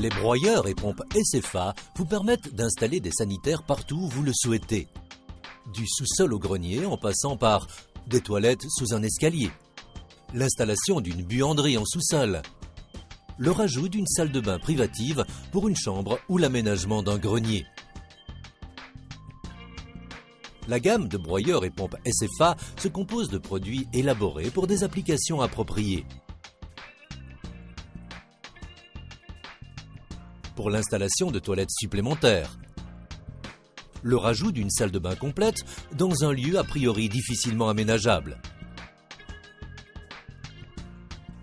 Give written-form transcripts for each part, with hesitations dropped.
Les broyeurs et pompes SFA vous permettent d'installer des sanitaires partout où vous le souhaitez. Du sous-sol au grenier en passant par des toilettes sous un escalier, l'installation d'une buanderie en sous-sol, le rajout d'une salle de bain privative pour une chambre ou l'aménagement d'un grenier. La gamme de broyeurs et pompes SFA se compose de produits élaborés pour des applications appropriées. Pour l'installation de toilettes supplémentaires, le rajout d'une salle de bain complète dans un lieu a priori difficilement aménageable.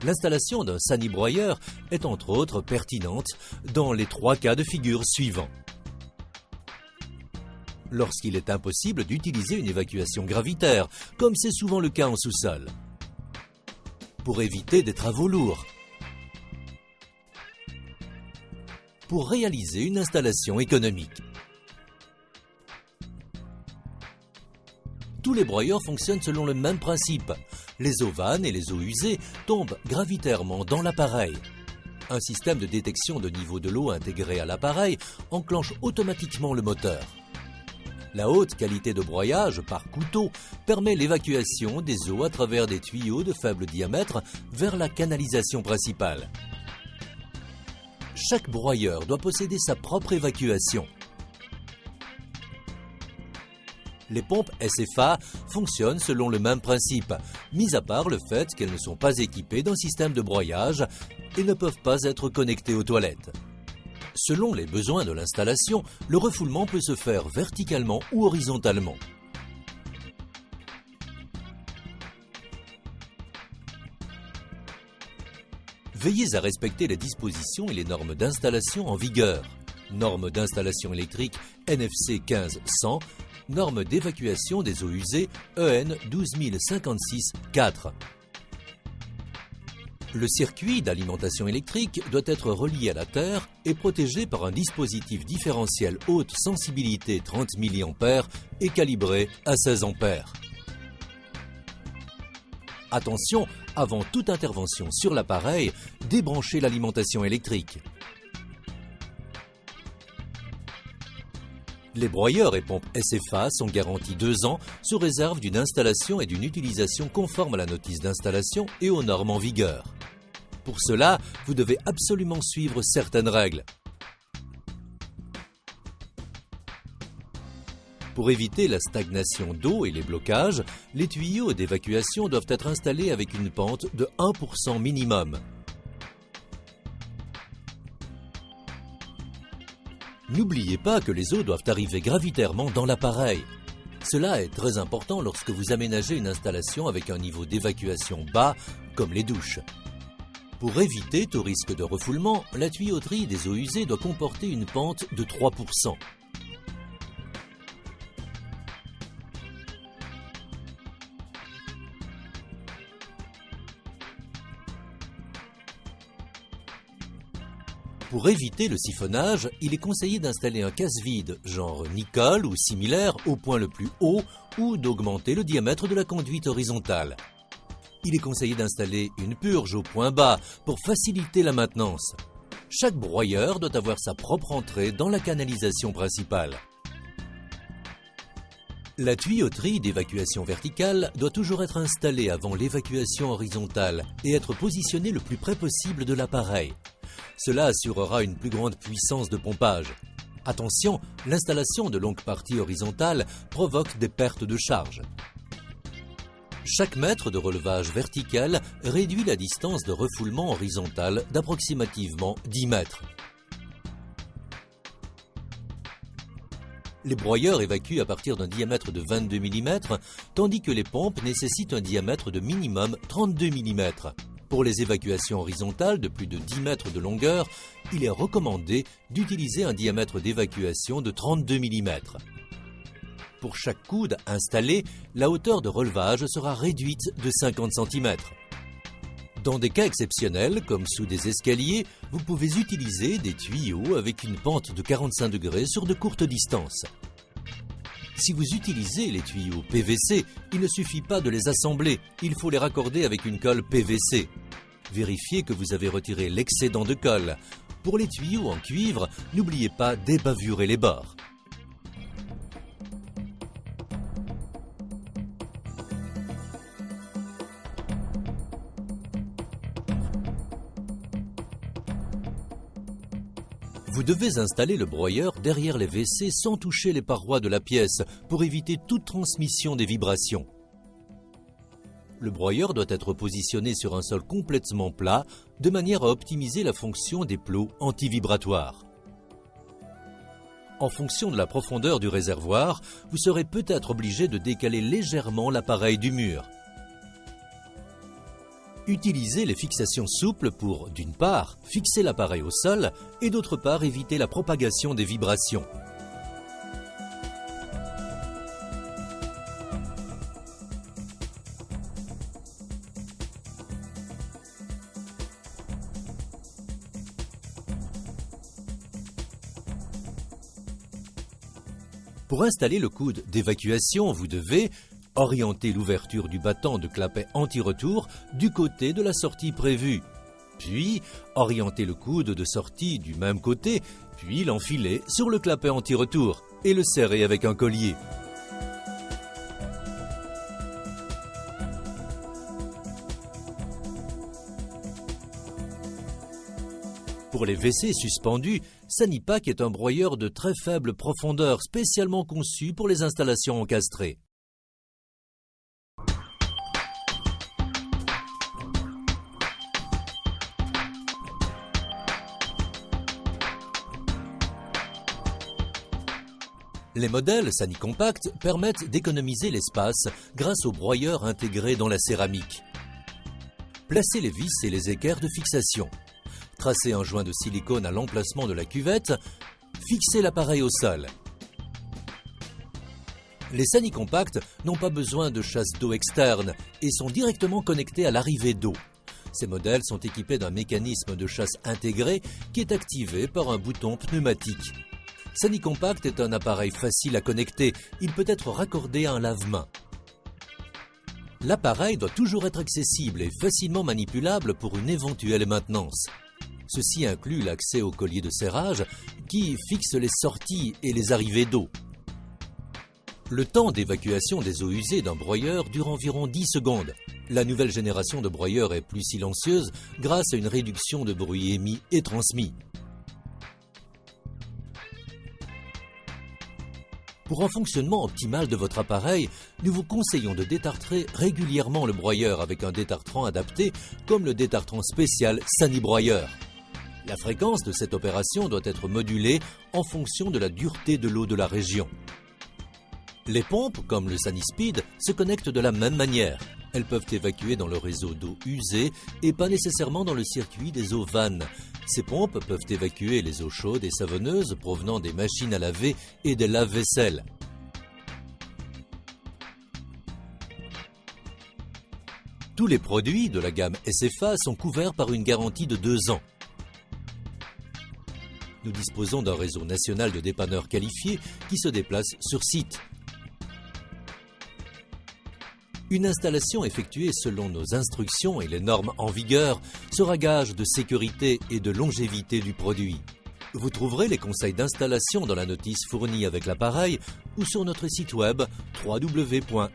L'installation d'un sanibroyeur est entre autres pertinente dans les 3 cas de figure suivants. Lorsqu'il est impossible d'utiliser une évacuation gravitaire, comme c'est souvent le cas en sous-sol. Pour éviter des travaux lourds. Pour réaliser une installation économique. Tous les broyeurs fonctionnent selon le même principe. Les eaux vannes et les eaux usées tombent gravitairement dans l'appareil. Un système de détection de niveau de l'eau intégré à l'appareil enclenche automatiquement le moteur. La haute qualité de broyage par couteau permet l'évacuation des eaux à travers des tuyaux de faible diamètre vers la canalisation principale. Chaque broyeur doit posséder sa propre évacuation. Les pompes SFA fonctionnent selon le même principe, mis à part le fait qu'elles ne sont pas équipées d'un système de broyage et ne peuvent pas être connectées aux toilettes. Selon les besoins de l'installation, le refoulement peut se faire verticalement ou horizontalement. Veillez à respecter les dispositions et les normes d'installation en vigueur. Normes d'installation électrique NFC 15100, normes d'évacuation des eaux usées EN 12056-4. Le circuit d'alimentation électrique doit être relié à la terre et protégé par un dispositif différentiel haute sensibilité 30 mA et calibré à 16 A. Attention, avant toute intervention sur l'appareil, débranchez l'alimentation électrique. Les broyeurs et pompes SFA sont garantis 2 ans sous réserve d'une installation et d'une utilisation conforme à la notice d'installation et aux normes en vigueur. Pour cela, vous devez absolument suivre certaines règles. Pour éviter la stagnation d'eau et les blocages, les tuyaux d'évacuation doivent être installés avec une pente de 1% minimum. N'oubliez pas que les eaux doivent arriver gravitairement dans l'appareil. Cela est très important lorsque vous aménagez une installation avec un niveau d'évacuation bas, comme les douches. Pour éviter tout risque de refoulement, la tuyauterie des eaux usées doit comporter une pente de 3%. Pour éviter le siphonnage, il est conseillé d'installer un casse-vide, genre Nickel ou similaire, au point le plus haut ou d'augmenter le diamètre de la conduite horizontale. Il est conseillé d'installer une purge au point bas pour faciliter la maintenance. Chaque broyeur doit avoir sa propre entrée dans la canalisation principale. La tuyauterie d'évacuation verticale doit toujours être installée avant l'évacuation horizontale et être positionnée le plus près possible de l'appareil. Cela assurera une plus grande puissance de pompage. Attention, l'installation de longues parties horizontales provoque des pertes de charge. Chaque mètre de relevage vertical réduit la distance de refoulement horizontal d'approximativement 10 mètres. Les broyeurs évacuent à partir d'un diamètre de 22 mm, tandis que les pompes nécessitent un diamètre de minimum 32 mm. Pour les évacuations horizontales de plus de 10 mètres de longueur, il est recommandé d'utiliser un diamètre d'évacuation de 32 mm. Pour chaque coude installé, la hauteur de relevage sera réduite de 50 cm. Dans des cas exceptionnels, comme sous des escaliers, vous pouvez utiliser des tuyaux avec une pente de 45 degrés sur de courtes distances. Si vous utilisez les tuyaux PVC, il ne suffit pas de les assembler, il faut les raccorder avec une colle PVC. Vérifiez que vous avez retiré l'excédent de colle. Pour les tuyaux en cuivre, n'oubliez pas d'ébavurer les bords. Vous devez installer le broyeur derrière les WC sans toucher les parois de la pièce pour éviter toute transmission des vibrations. Le broyeur doit être positionné sur un sol complètement plat de manière à optimiser la fonction des plots anti-vibratoires. En fonction de la profondeur du réservoir, vous serez peut-être obligé de décaler légèrement l'appareil du mur. Utilisez les fixations souples pour, d'une part, fixer l'appareil au sol et d'autre part, éviter la propagation des vibrations. Pour installer le coude d'évacuation, vous devez orienter l'ouverture du battant de clapet anti-retour du côté de la sortie prévue, puis orienter le coude de sortie du même côté, puis l'enfiler sur le clapet anti-retour et le serrer avec un collier. Pour les WC suspendus, Sanipac est un broyeur de très faible profondeur spécialement conçu pour les installations encastrées. Les modèles Sanicompact permettent d'économiser l'espace grâce au broyeur intégré dans la céramique. Placez les vis et les équerres de fixation. Tracez un joint de silicone à l'emplacement de la cuvette. Fixez l'appareil au sol. Les Sanicompact n'ont pas besoin de chasse d'eau externe et sont directement connectés à l'arrivée d'eau. Ces modèles sont équipés d'un mécanisme de chasse intégré qui est activé par un bouton pneumatique. Sanicompact est un appareil facile à connecter. Il peut être raccordé à un lave-mains. L'appareil doit toujours être accessible et facilement manipulable pour une éventuelle maintenance. Ceci inclut l'accès au collier de serrage qui fixe les sorties et les arrivées d'eau. Le temps d'évacuation des eaux usées d'un broyeur dure environ 10 secondes. La nouvelle génération de broyeurs est plus silencieuse grâce à une réduction de bruit émis et transmis. Pour un fonctionnement optimal de votre appareil, nous vous conseillons de détartrer régulièrement le broyeur avec un détartrant adapté comme le détartrant spécial Sanibroyeur. La fréquence de cette opération doit être modulée en fonction de la dureté de l'eau de la région. Les pompes, comme le Sanispeed, se connectent de la même manière. Elles peuvent évacuer dans le réseau d'eau usée et pas nécessairement dans le circuit des eaux vannes. Ces pompes peuvent évacuer les eaux chaudes et savonneuses provenant des machines à laver et des lave-vaisselle. Tous les produits de la gamme SFA sont couverts par une garantie de 2 ans. Nous disposons d'un réseau national de dépanneurs qualifiés qui se déplacent sur site. Une installation effectuée selon nos instructions et les normes en vigueur sera gage de sécurité et de longévité du produit. Vous trouverez les conseils d'installation dans la notice fournie avec l'appareil ou sur notre site web www.sfa.fr.